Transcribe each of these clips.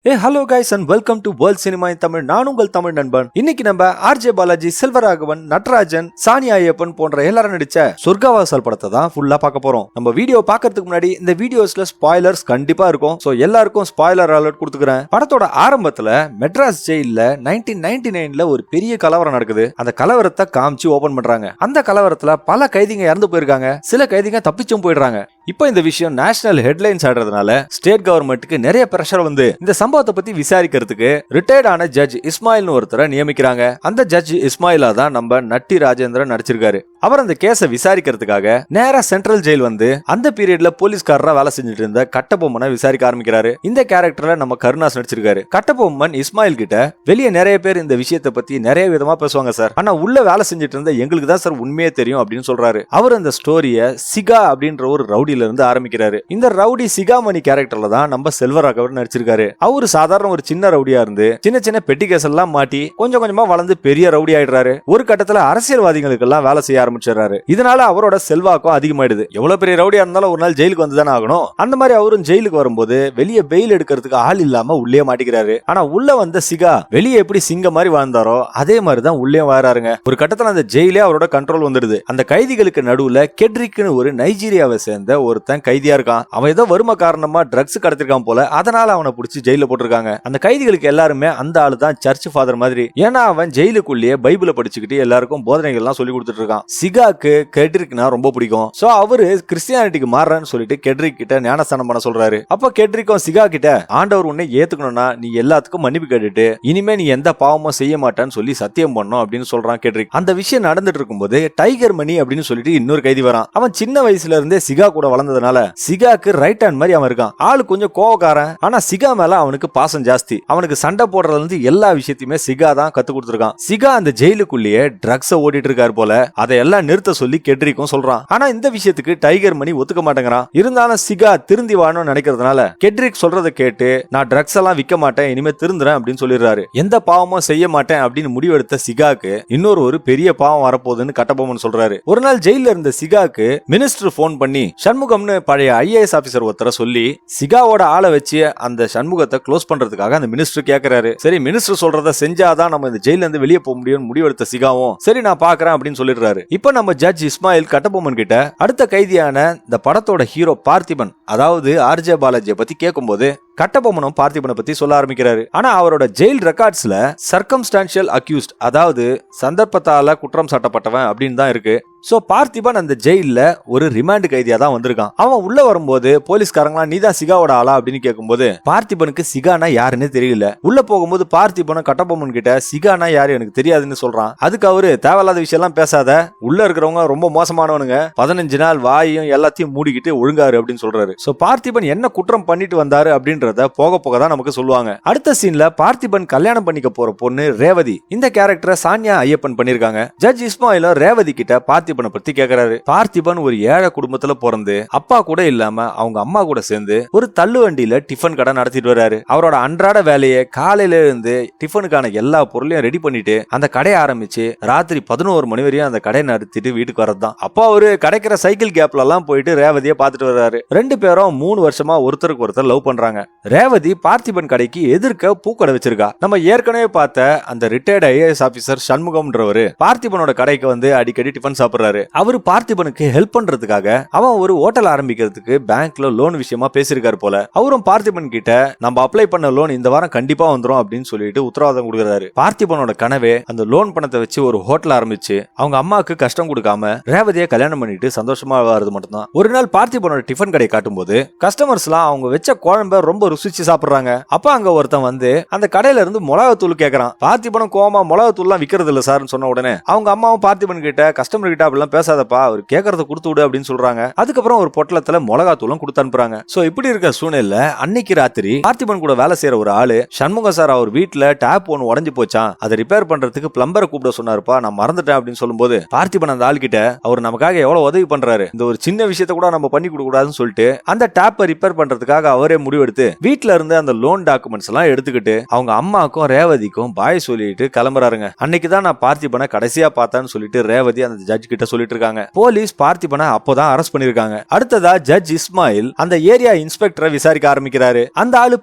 Hello guys and welcome to world cinema இன் தமிழ். நான் உங்கள் தமிழ் நண்பன். இன்னைக்கு நம்ம ஆர்ஜே பாலாஜி, செல்வராகவன், நட்ராஜன், சானியா ஐயப்பன் போன்ற எல்லாரும் நடிச்ச சொர்க்கவாசல் படத்தை தான் ஃபுல்லா பார்க்க போறோம். நம்ம வீடியோ பார்க்கறதுக்கு முன்னாடி இந்த வீடியோஸ்ல ஸ்பாய்லர்ஸ் கண்டிப்பா இருக்கும். சோ எல்லாருக்கும் ஸ்பாய்லர் அலர்ட் கொடுத்துக்கிறேன். படத்தோட ஆரம்பத்துல மெட்ராஸ் ஜெயில்ல 1999ல ஒரு பெரிய கலவரம் நடக்குது. அந்த கலவரத்தை காமிச்சு ஓபன் பண்றாங்க. அந்த கலவரத்துல பல கைதிங்க இறந்து போயிருக்காங்க, சில கைதிங்க தப்பிச்சும் போயிடுறாங்க. இப்போ இந்த விஷயம் நேஷனல் ஹெட்லைன்ஸ் ஆடுறதுனால ஸ்டேட் கவர்மெண்ட்டுக்கு நிறைய பிரஷர் வந்து இந்த சம்பவத்தை பத்தி விசாரிக்கிறதுக்கு ரிட்டையர்ட் ஆன ஜட்ஜ் இஸ்மாயில் ஒருத்தரை நியமிக்கிறாங்க. அந்த ஜட்ஜ் இஸ்மாயிலா தான் நம்ம நட்டி ராஜேந்திரன் நடிச்சிருக்காரு. அவர் அந்த கேஸை விசாரிக்கிறதுக்காக நேரா சென்ட்ரல் ஜெயில் வந்து அந்த பீரியட்ல போலீஸ்காரரா வேலை செஞ்சுட்டு இருந்த கட்டபொம்மனை விசாரிக்க ஆரம்பிக்கிறாரு. இந்த கேரக்டர்ல நம்ம கருணாஸ் நடிச்சிருக்காரு. கட்டபொம்மன் இஸ்மாயில் கிட்ட வெளியே நிறைய பேர் இந்த விஷயத்தை பத்தி நிறைய விதமா பேசுவாங்க சார், ஆனா உள்ள வேலை செஞ்சுட்டு இருந்த எங்களுக்கு தான் சார் உண்மையே தெரியும் அப்படின்னு சொல்றாரு. அவர் அந்த ஸ்டோரிய சிகா அப்படின்ற ஒரு ரவுடில இருந்து ஆரம்பிக்கிறாரு. இந்த ரவுடி சிகாமணி கேரக்டர்ல தான் நம்ம செல்வராகவன் நடிச்சிருக்காரு. அவரு சாதாரண ஒரு சின்ன ரவுடியா இருந்து சின்ன சின்ன பெட்டி கேஸ் எல்லாம் மாட்டி கொஞ்சம் கொஞ்சமா வளர்ந்து பெரிய ரவுடி ஆயிடுறாரு. ஒரு கட்டத்துல அரசியல்வாதிகளுக்கு எல்லாம் வேலை செய்ய ஆரம்பிச்சிடறாரு. இதனால அவரோட செல்வாக்கும் அதிகமாயிடுது. எவ்வளவு பெரிய ரவுடியா இருந்தாலும் ஒரு நாள் ஜெயிலுக்கு வந்துதானே ஆகணும். அந்த மாதிரி அவரும் ஜெயிலுக்கு வரும்போது வெளியே பெயில் எடுக்கிறதுக்கு ஆள் இல்லாம உள்ளே மாட்டிக்கிறாரு. ஆனா உள்ள வந்த சிகா வெளியே எப்படி சிங்க மாதிரி வாழ்ந்தாரோ அதே மாதிரிதான் உள்ளே வாராருங்க. ஒரு கட்டத்துல அந்த ஜெயிலே அவரோட கண்ட்ரோல் வந்துடுது. அந்த கைதிகளுக்கு நடுவுல கெட்ரிக்னு ஒரு நைஜீரியாவை சேர்ந்த ஒருத்தன் கைதியா இருக்கான். அவன் ஏதோ வறுமை காரணமா ட்ரக்ஸ் கடத்திருக்கான் போல, அதனால அவனை பிடிச்சி ஜெயில போட்டிருக்காங்க. அந்த கைதிகளுக்கு எல்லாருமே அந்த ஆளு தான் சர்ச் ஃபாதர் மாதிரி. ஏன்னா அவன் ஜெயிலுக்குள்ளேயே பைபிளை படிச்சுக்கிட்டு எல்லாருக்கும் போதனைகள் எல்லாம் சொல்லி கொடுத்துட்டு இருக்கான். சிகாக்கு கெட்ரிக்னா ரொம்ப பிடிக்கும். சோ அவரு கிறிஸ்டியானிட்டிக்கு மாறன்னு சொல்லிட்டு கெட்ரிக் கிட்ட ஞானஸ்தானம் பண்ண சொல்றாரு. அப்ப கெட்ரிக்கும் சிகா கிட்ட ஆண்டவர் உன்னை ஏத்துக்கணும்னா நீ எல்லாத்துக்கும் மன்னிப்பு கேட்டுட்டு இனிமே நீ எந்த பாவமும் செய்ய மாட்டான்னு சொல்லி சத்தியம் பண்ணும் அப்படின்னு சொல்றான் கெட்ரிக். அந்த விஷயம் நடந்துட்டு இருக்கும்போது டைகர் மணி அப்படின்னு சொல்லிட்டு இன்னொரு கைதி வரான். அவன் சின்ன வயசுல இருந்தே சிகா கூட வளர்ந்ததுனால சிகாக்கு ரைட் ஹேண்ட் மாதிரி அவன் இருக்கான். ஆளு கொஞ்சம் கோவக்காரன், ஆனா சிகா மேல அவனுக்கு பாசம் ஜாஸ்தி. அவனுக்கு சண்டை போடுறதுல இருந்து எல்லா விஷயத்தையுமே சிகா தான் கத்து கொடுத்திருக்கான். சிகா அந்த ஜெயிலுக்குள்ளேயே ட்ரக்ஸ் ஓடிட்டு இருக்காரு போல, அதையெல்லாம் நிறுத்த சொல்லி கெட்ரிக்கும் சொல்றான். ஆனா இந்த விஷயத்துக்கு டைகர் மணி ஒத்துக்க மாட்டேங்கிறான். இருந்தாலும் சிகா திருந்தி வாழணும்னு நினைக்கிறதுனால கெட்ரிக் சொல்றதை கேட்டு நான் ட்ரக்ஸ் எல்லாம் விற்க மாட்டேன், இனிமே திருந்துறேன் அப்படின்னு சொல்லிடுறாரு. எந்த பாவமும் செய்ய மாட்டேன் அப்படின்னு முடிவெடுத்த சிகாக்கு இன்னொரு பெரிய பாவம் வரப்போகுதுன்னு கட்டபொம்மன் சொல்றாரு. ஒரு நாள் ஜெயில இருந்த சிகாக்கு மினிஸ்டர் போன் பண்ணி சண்முகம்னு பழைய ஐஏஎஸ் ஆபீசர் ஒருத்தர சொல்லி சிகாவோட ஆளை வச்சு அந்த சண்முகத்தை க்ளோஸ் பண்றதுக்காக அந்த மினிஸ்டர் கேக்குறாரு. சரி, மினிஸ்டர் சொல்றத செஞ்சாதான் நம்ம இந்த ஜெயில இருந்து வெளியே போக முடியும் முடிவெடுத்த சிகாவும் சரி நான் பாக்குறேன் அப்படின்னு சொல்லிடுறாரு. இப்ப நம்ம ஜட்ஜ் இஸ்மாயில் கட்டபொம்மன் கிட்ட அடுத்த கைதியான இந்த படத்தோட ஹீரோ பார்த்திபன், அதாவது ஆர்ஜே பாலாஜியை பத்தி கேட்கும்போது கட்டபொம்மனும் பார்த்திபனை பத்தி சொல்ல ஆரம்பிக்கிறாரு. ஆனா அவரோட ஜெயில் ரெக்கார்ட்ஸ்ல சர்க்கம்ஸ்டான்ஷியல் அக்யூஸ்ட், அதாவது சந்தர்ப்பத்தால குற்றம் சாட்டப்பட்டவன் அப்படின்னு தான் இருக்கு. சோ பார்த்திபன் அந்த ஜெயில ஒரு ரிமாண்ட் கைதியா தான் வந்திருக்கான். அவன் உள்ள வரும்போது போலீஸ்காரங்களா நீதான் சிகாவோட ஆளா அப்படின்னு கேட்கும்போது பார்த்திபனுக்கு சிகானா யாருன்னு தெரியல. உள்ள போகும்போது பார்த்திபனும் கட்டபொம்மன் கிட்ட சிகானா யாரு எனக்கு தெரியாதுன்னு சொல்றான். அதுக்கு அவரு தேவையில்லாத விஷயம் எல்லாம் பேசாத, உள்ள இருக்கிறவங்க ரொம்ப மோசமானவனுங்க, 15 நாள் வாயும் எல்லாத்தையும் மூடிக்கிட்டு ஒழுங்காரு அப்படின்னு சொல்றாரு. சோ பார்த்திபன் என்ன குற்றம் பண்ணிட்டு வந்தாரு அப்படின்றத போக போக தான் நமக்கு சொல்லுவாங்க. அடுத்த சீன்ல பார்த்திபன் கல்யாணம் பண்ணிக்க போற பொண்ணு ரேவதி. இந்த கேரக்டரை சானியா ஐயப்பன் பண்ணிருக்காங்க. ஜட்ஜ் இஸ்மாயிலும் ரேவதி கிட்ட பார்த்திபனை பத்தி கேக்குறாரு. பார்த்திபன் ஒரு ஏழை குடும்பத்துல பிறந்து அப்பா கூட இல்லாம அவங்க அம்மா கூட சேர்ந்து ஒரு தள்ளு வண்டியில டிஃபன் கடை நடத்திட்டு வர்றாரு. அவரோட அன்றாட வேலையை காலையில இருந்து டிஃபனுக்கான எல்லா பொருளையும் ரெடி பண்ணிட்டு அந்த கடையை ஆரம்பிச்சு ராத்திரி 11 மணி வரையும் அந்த கடையை நடத்திட்டு வீட்டுக்கு வரதுதான். அப்பா அவரு கிடைக்கிற சைக்கிள் கேப்ல எல்லாம் போயிட்டு ரேவதியை பார்த்துட்டு வர்றாரு. 2 பேரும் 3 வருஷமா ஒருத்தருக்கு ஒருத்தர் லவ் பண்றாங்க. ரேவதி பார்த்திபன் கடைக்கு எதிர்க்க பூக்கடை வச்சிருக்கா. நம்ம ஏற்கனவே பார்த்த அந்த ரிட்டையர்ட் ஐஏஎஸ் ஆபீசர் சண்முகம்ன்றவரு பார்த்திபனோட கடைக்கு வந்து அடிக்கடி டிஃபன் சாப்பிடுறாரு. அவரு பார்த்திபனுக்கு ஹெல்ப் பண்றதுக்காக அவன் ஒரு ஹோட்டல் ஆரம்பிக்கிறதுக்கு பேங்க்ல லோன் விஷயமா பேசிருக்காரு போல. அவரும் பார்த்திபன் கிட்ட நம்ம அப்ளை பண்ண லோன் இந்த வாரம் கண்டிப்பா வந்துரும் அப்படின்னு சொல்லிட்டு உத்தரவாதம் கொடுக்கறாரு. பார்த்திபனோட கனவே அந்த லோன் பணத்தை வச்சு ஒரு ஹோட்டல் ஆரம்பிச்சு அவங்க அம்மாவுக்கு கஷ்டம் கொடுக்காம ரேவதியை கல்யாணம் பண்ணிட்டு சந்தோஷமா வாழ்றது மட்டும்தான். ஒரு நாள் பார்த்திபனோட டிஃபன் கடை காட்டும் போது கஸ்டமர்ஸ் எல்லாம் அவங்க வச்ச குழம்பை ரொம்ப ருசிச்சு சாப்பிடுறாங்க. அப்ப அங்க ஒருத்தன் வந்து அந்த கடையில இருந்து மிளகாத்தூள் கேக்குறான். பார்த்திபனும் கோமா மிளகாத்தூள் எல்லாம் விக்கிறது இல்ல சார்னு சொன்ன உடனே அவங்க அம்மாவும் பார்த்திபன் கிட்ட கஸ்டமர் கிட்ட அப்படிலாம் பேசாதப்பா, அவர் கேட்கறத கொடுத்து விடு அப்படின்னு சொல்றாங்க. அதுக்கப்புறம் ஒரு பொட்டலத்துல மிளகாத்தூளும் கொடுத்து அனுப்புறாங்க. சோ இப்படி இருக்க சூழ்நிலை அன்னைக்கு ராத்திரி பார்த்திபன் கூட வேலை செய்யற ஒரு ஆளு சண்முகம் சார் அவர் வீட்டுல டேப் ஒன்னு உடஞ்சு போச்சான், அதை ரிப்பேர் பண்றதுக்கு பிளம்பரை கூப்பிட சொன்னாருப்பா, நான் மறந்துட்டேன் அப்படின்னு சொல்லும்போது பார்த்திபன் அந்த ஆள் கிட்ட அவர் நமக்காக எவ்வளவு உதவி பண்றாரு, இந்த ஒரு சின்ன விஷயத்த கூட நம்ம பண்ணி கொடுக்க கூடாதுன்னு சொல்லிட்டு அந்த டேப்பை ரிப்பேர் பண்றதுக்காக அவரே முடிவெடுத்து வீட்ல இருந்து அந்த லோன் டாக்குமெண்ட்ஸ் எல்லாம் எடுத்துக்கிட்டு அவங்க அம்மாக்கும் ரேவதிக்கும் பாய் சொல்லிட்டு கிளம்புறாருங்க. அன்னைக்குதான் நான் பார்த்திபனை கடைசியா பார்த்தேன்னு சொல்லிட்டு ரேவதி அந்த ஜட்ஜ் கிட்ட சொல்லிட்டு இருக்காங்க. போலீஸ் பார்த்திபனை அப்போதான் அரெஸ்ட் பண்ணிருக்காங்க. அடுத்ததா ஜட்ஜ் இஸ்மாயில் அந்த ஏரியா இன்ஸ்பெக்டரை விசாரிக்க ஆரம்பிக்கிறாரு. அந்த ஆளு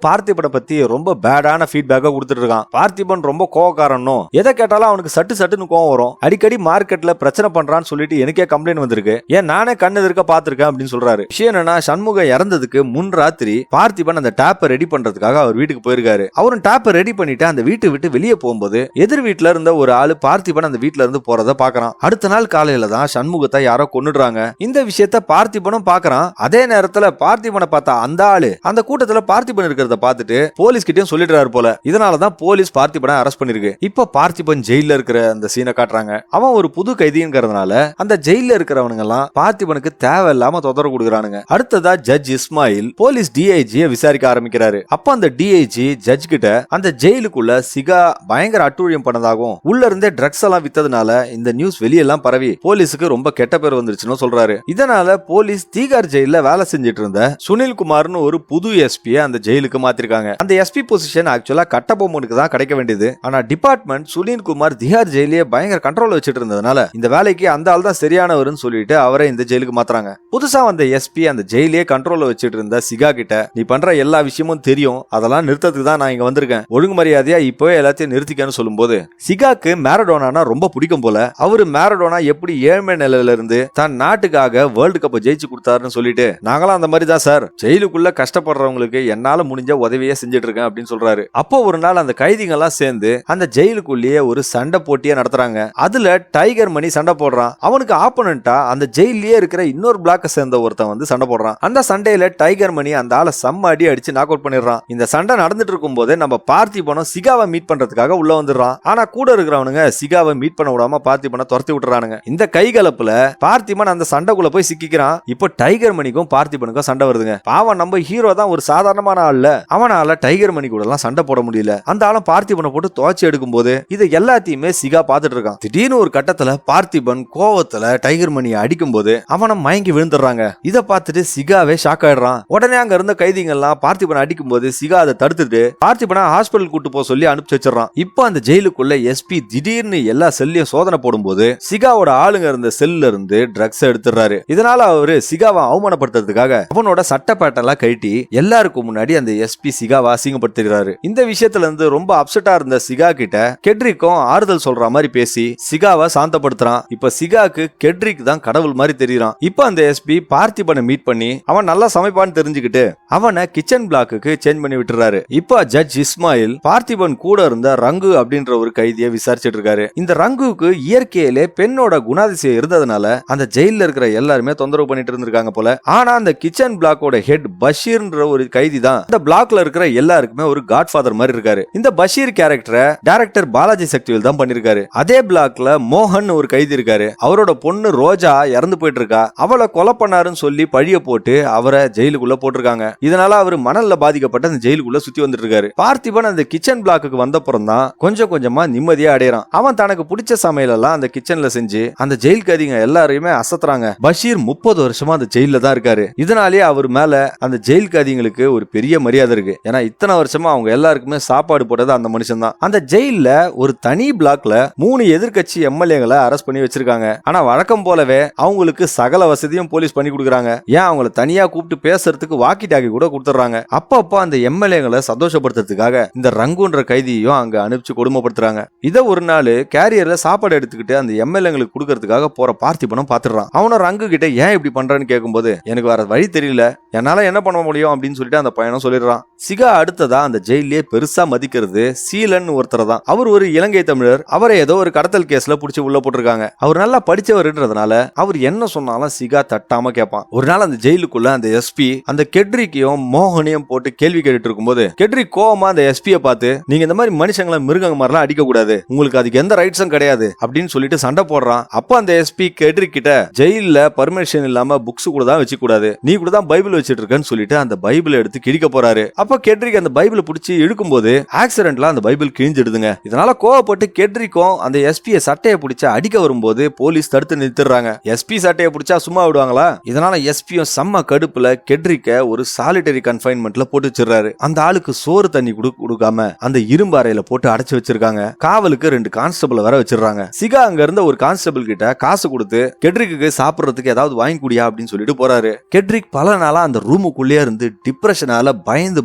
பார்த்திபனை பத்தி ரொம்ப பேடான ஃபீட்பேக்க கொடுத்துட்டு இருக்கான். பார்த்திபன் ரொம்ப கோவக்காரனும், எதை கேட்டாலும் அவனுக்கு சட்டுன்னு கோவம் வரும், அடிக்கடி மார்க்கெட்ல பிரச்சனை பண்றான்னு சொல்லிட்டு எனக்கே கம்ப்ளைண்ட் வந்திருக்கு, ஏன் நானே கண்ணு எதிர்க்க பாத்திருக்கேன் அப்படின்னு சொல்றாரு. விஷயம் என்னன்னா, சண்முகம் இறந்ததுக்கு முன் ராத்திரி பார்த்திபன் அந்த டேப்பை ரெடி பண்றதுக்காக அவர் வீட்டுக்கு போயிருக்காரு. அவரும் டேப்பை ரெடி பண்ணிட்டு அந்த வீட்டை விட்டு வெளியே போகும்போது எதிர் வீட்டுல இருந்த ஒரு ஆளு பார்த்திபன் அந்த வீட்டுல இருந்து போறத பாக்குறான். அடுத்த நாள் காலையில தான் சண்முகத்தை யாரோ கொன்னுடுறாங்க. இந்த விஷயத்த பார்த்திபனும் பாக்குறான். அதே நேரத்துல பார்த்திபனை பார்த்தா அந்த ஆளு அந்த கூட்டத்துல பார்த்திபன் இருக்கிறத பார்த்துட்டு போலீஸ் கிட்டயும் சொல்லிடுறாரு போல. இதனாலதான் போலீஸ் பார்த்திபனை அரெஸ்ட் பண்ணிருக்கு. இப்ப பார்த்திபன் ஜெயில இருக்கிற அந்த சீனை காட்டுறாங்க. அவன் ஒரு புது கைதிங்கிறதுனால அந்த ஜெயில இருக்கிறவனுங்க எல்லாம் பார்த்திபனுக்கு தேவையில்லாம தொந்தரவு கொடுக்குறானுங்க. அடுத்ததா ஜட்ஜ் இஸ்மாயில் போலீஸ் டிஐஜியை விசாரிக்க ஆரம்பிக்கிறாரு. அப்ப அந்த டிஐஜி ஜட்ஜ் கிட்ட அந்த ஜெயிலுக்குள்ள சிகா பயங்கர அட்டூழியம் பண்ணதாகவும் உள்ள இருந்தே ட்ரக்ஸ் எல்லாம் வித்ததுனால இந்த நியூஸ் வெளியெல்லாம் பரவி போலீஸுக்கு ரொம்ப கெட்ட பேர் வந்துருச்சுன்னு சொல்றாரு. இதனால போலீஸ் தீகார் ஜெயில வேலை செஞ்சிட்டு இருந்த சுனில் குமார்னு ஒரு புது எஸ்பியை அந்த ஜெயிலுக்கு மாத்திருக்காங்க. அந்த எஸ்பி பொசிஷன் ஆக்சுவலா கட்டபொம்மனுக்கு தான் கிடைக்க வேண்டியது. ஆனா டிபார்ட்மெண்ட் சுனில் குமார் திஹார் ஜெயிலே பயங்கர கண்ட்ரோல் வச்சிட்டு இருந்ததுனால இந்த வேலைக்கு அந்த ஆள் தான் சரியானவர்னு சொல்லிட்டு அவரை இந்த ஜெயிலுக்கு மாத்துறாங்க. புதுசா வந்த எஸ்பி அந்த ஜெயிலே கண்ட்ரோல் வச்சிட்டு இருந்த சிகா கிட்ட, நீ பண்ற எல்லா விஷயமும் தெரியும், அதெல்லாம் நிறுத்தத்துக்கு தான் நான் இங்க வந்திருக்கேன், ஒழுங்கு மரியாதையா இப்பவே எல்லாத்தையும் நிறுத்திக்கன்னு சொல்லும்போது சிகாக்கு மேரடோனா ரொம்ப பிடிக்கும் போல. அவரு மேரடோனா எப்படி ஏழ்மை நிலையில இருந்து தன் நாட்டுக்காக வேர்ல்டு கப் ஜெயிச்சு கொடுத்தாருன்னு சொல்லிட்டு, நாங்களாம் அந்த மாதிரி தான் சார், ஜெயிலுக்குள்ள கஷ்டப்படுறவங்களுக்கு என்னால முடிஞ்ச உதவியே செஞ்சுட்டு இருக்கேன் அப்படின்னு சொல்றாரு. அப்போ ஒரு நாள் அந்த கைதிகள் எல்லாம் சேர்ந்து அந்த ஜெயிலுக்குள்ளேயே ஒரு சண்டை போட்டியை நடத்துறாங்க. அதுல டைகர் மணி சண்டை போடுறான். அவனுக்கு ஆப்போனண்டா அந்த ஜெயிலே இருக்கிற இன்னொரு பிளாக்க சேர்ந்த ஒருத்தன் வந்து சண்டை போடுறான். அந்த சண்டையில டைகர் மணி அந்த ஆளை செம்ம அடி அடிச்சு நாக் அவுட் பண்ணிடுறான். இந்த சண்டை நடந்துட்டு இருக்கும் போதே நம்ம பார்த்திபனும் சிகாவை மீட் பண்றதுக்காக உள்ள வந்துடுறான். ஆனா கூட இருக்கிறவனுங்க சிகாவை மீட் பண்ண விடாம பார்த்திபனை துரத்தி விட்டுறானுங்க. இந்த கைகலப்புல பார்த்திபன் அந்த சண்டைக்குள்ள போய் சிக்கிக்கிறான். இப்போ டைகர் மணிக்கும் பார்த்திபனுக்கும் சண்டை வருதுங்க. பாவம் நம்ம ஹீரோ தான் ஒரு சாதாரணமான ஆள்ல, அவனால டைகர் மணி கூட எல்லாம் சண்டை போட முடியல. அந்த ஆளும் பார்த்திபனை போட்டு துவச்சி எடுக்கும் போது இது எல்லாத்தையுமே சிகா பாத்துட்டு இருக்கான். திடீர்னு ஒரு கட்டத்துல பார்த்திபன் கோவத்துல டைகர் மணியை அடிக்கும் போது அவனை மயங்கி விழுந்துடுறாங்க. இத பார்த்துட்டு சிகாவே ஷாக் ஆயிடுறான். உடனே அங்க இருந்த கைதிகள் எல்லாம் பார்த்திபனை அடிக்கும் போது சிகா அதை தடுத்துட்டு பார்த்திபனை ஹாஸ்பிட்டல் கூட்டு போக சொல்லி அனுப்பிச்சு வச்சிடறான். இப்போ அந்த ஜெயிலுக்குள்ள எஸ்பி திடீர்னு எல்லா செல்லையும் சோதனை போடும்போது சிகாவோட ஆளுங்க இருந்த செல்ல இருந்து ட்ரக்ஸ் எடுத்துறாரு. இதனால அவரு சிகாவை அவமானப்படுத்துறதுக்காக அவனோட சட்டப்பேட்டெல்லாம் கழட்டி எல்லாருக்கும் முன்னாடி அந்த எஸ்பி சிகாவை அசிங்கப்படுத்துறாரு. இந்த விஷயத்துல இருந்து ரொம்ப அப்செட்டா இருந்த சிகா கிட்ட கெட்ரிக்கும் ஆறுதல் சொல்ற மாதிரி பேசி சிகாவை சாந்தப்படுத்துறான். இப்ப சிகாக்கு கெட்ரிக் தான் கடவுள் மாதிரி தெரியறான். இப்ப அந்த எஸ்பி பார்த்திபனை மீட் பண்ணி அவன் நல்லா சமைப்பான்னு தெரிஞ்சுக்கிட்டு அவனை கிச்சன் பிளாக்கு சேஞ்ச் பண்ணி விட்டுறாரு. இப்ப ஜட்ஜ் இஸ்மாயில் பார்த்திபன் கூட இருந்த ரங்கு அப்படின்ற ஒரு கைதியை விசாரிச்சிட்டு இருக்காரு. இந்த ரங்குக்கு இயற்கையிலே பெண்ணோட குணாதிசயம் இருந்ததுனால அந்த ஜெயில இருக்கிற எல்லாருமே தொந்தரவு பண்ணிட்டு இருந்திருக்காங்க போல. ஆனா அந்த கிச்சன் பிளாக்கோட ஹெட் பஷீர்ன்ற ஒரு கைதி தான் இந்த பிளாக்ல இருக்கிற எல்லாருக்குமே ஒரு காட்ஃபாதர் மாதிரி இருக்காரு. இந்த பஷீர் கேரக்டரை டைரக்டர் பாலாஜி சக்திவேல் தான் பண்ணிருக்காரு. அதே பிளாக்ல மோகன் ஒரு கைதி இருக்காரு. அவரோட பொண்ணு ரோஜா இறந்து போயிட்டு இருக்கா. அவளை கொலை பண்ணாருன்னு சொல்லி பழிய போட்டு அவரை ஜெயிலுக்குள்ள போட்டிருக்காங்க. இதனால அவர் மணல்ல பாதிக்கப்பட்ட அந்த ஜெயிலுக்குள்ள சுத்தி வந்துட்டு இருக்காரு. பார்த்திபன் அந்த கிச்சன் பிளாக்கு வந்தப்புறம் தான் கொஞ்சம் கொஞ்சமா நிம்மதியா அடையறான். அவன் தனக்கு பிடிச்ச சமையல் எல்லாம் அந்த கிச்சன்ல செஞ்சு அந்த ஜெயில் கைதிங்க எல்லாரையுமே அசத்துறாங்க. பஷீர் 30 வருஷமா அந்த ஜெயில தான் இருக்காரு. இதனாலேயே அவர் மேல அந்த ஜெயில் கைதிங்களுக்கு ஒரு பெரிய மரியாதை இருக்கு. ஏன்னா இத்தனை வருஷமா அவங்க எல்லாருக்குமே சாப்பாடு போட்டது அந்த மனுஷன் தான். அந்த ஜெயில ஒரு தனி பிளாக்ல 3 எதிர்க்கட்சி எம்எல்ஏங்களை அரெஸ்ட் பண்ணி வச்சிருக்காங்க. ஆனா வழக்கம் போலவே அவங்களுக்கு சகல வசதியும் போலீஸ் பண்ணி கொடுக்குறாங்க. ஏன் அவங்கள தனியா கூப்பிட்டு பேசுறதுக்கு வாக்கி டாக்கி கூட கொடுத்துறாங்க. அப்பப்போ அந்த எம்எல்ஏங்களை சந்தோஷப்படுத்துறதுக்காக இந்த ரங்குன்ற கைதியையும் அங்க அனுப்பிச்சு கொடுமைப்படுத்துறாங்க. இத ஒரு நாள் கேரியர்ல சாப்பாடு எடுத்துக்கிட்டு அந்த எம்எல்ஏங்களுக்கு கொடுக்கறதுக்காக போற பார்த்திபனும் பாத்துறான். அவனும் ரங்கு கிட்ட ஏன் இப்படி பண்றேன்னு கேட்கும்போது எனக்கு வேற வழி தெரியல, என்னால என்ன பண்ண முடியும் அப்படின்னு சொல்லிட்டு அந்த பையனும் சொல்லிடுறான். சிகா அடுத்ததா அந்த ஜெயிலே பெருசா மதிக்கிறது சீலன் ஒருத்தர் தான். அவர் ஒரு இலங்கை தமிழர். அவரை ஏதோ ஒரு கடத்தல் கேஸ்ல புடிச்சு உள்ள போட்டிருக்காங்க. அவர் நல்லா படிச்சவர்ன்றதுனால அவர் என்ன சொன்னாலும் சிகா தட்டாம கேட்பான். ஒரு நாள் அந்த ஜெயிலுக்குள்ள அந்த எஸ்பி அந்த கெட்ரிக்கையும் மோகனையும் போட்டு கேள்வி கேட்டுட்டு இருக்கும்போது கெட்ரிக் கோவமா அந்த எஸ்பியை பார்த்து, நீங்க இந்த மாதிரி மனுஷங்களை மிருகங்க மாதிரிலாம் அடிக்க கூடாது, உங்களுக்கு அதுக்கு எந்த ரைட்ஸும் கிடையாது அப்படின்னு சொல்லிட்டு சண்டை போடுறான். அப்ப அந்த எஸ்பி கெட்ரிக் கிட்ட ஜெயில பர்மிஷன் இல்லாம புக்ஸ் கூட தான் வச்சு கூடாது, நீ கூட தான் பைபிள் வச்சிட்டு இருக்கன்னு சொல்லிட்டு அந்த பைபிளை எடுத்து கிழிக்க போறாரு. அப்ப கெட்ரிக் அந்த பைபிளை பிடிச்சி இழுக்கும் போது ஆக்சிடென்ட்ல அந்த பைபிள் கிழிஞ்சிடுதுங்க. இதனால கோவப்பட்டு கெட்ரிக்கும் அந்த எஸ்பியை சட்டையை பிடிச்சு அடிக்க வரும்போது போலீஸ் தடுத்து நிறுத்துறாங்க. எஸ்பி சட்டையை பிடிச்சா சும்மா விடுவாங்களா? இதனால எஸ்பியும் செம்ம கடுப்புல கெட்ரிக்க ஒரு சாலிட்டரி கன்ஃபைன்மெண்ட் கன்ஃபைன்மெண்ட்ல போட்டு வச்சிருக்காரு. அந்த ஆளுக்கு சோறு தண்ணி கொடுக்காம அந்த இரும்பு அறையில போட்டு அடைச்சு வச்சிருக்காங்க. காவலுக்கு 2 கான்ஸ்டபிள் வர வச்சிருக்காங்க. சிகா அங்க இருந்த ஒரு கான்ஸ்டபிள் கிட்ட காசு கொடுத்து கெட்ரிக்கு சாப்பிடுறதுக்கு ஏதாவது வாங்கி குடியா அப்படின்னு சொல்லிட்டு போறாரு. கெட்ரிக் பல நாளா அந்த ரூமுக்குள்ளே இருந்து டிப்ரெஷனால பயந்து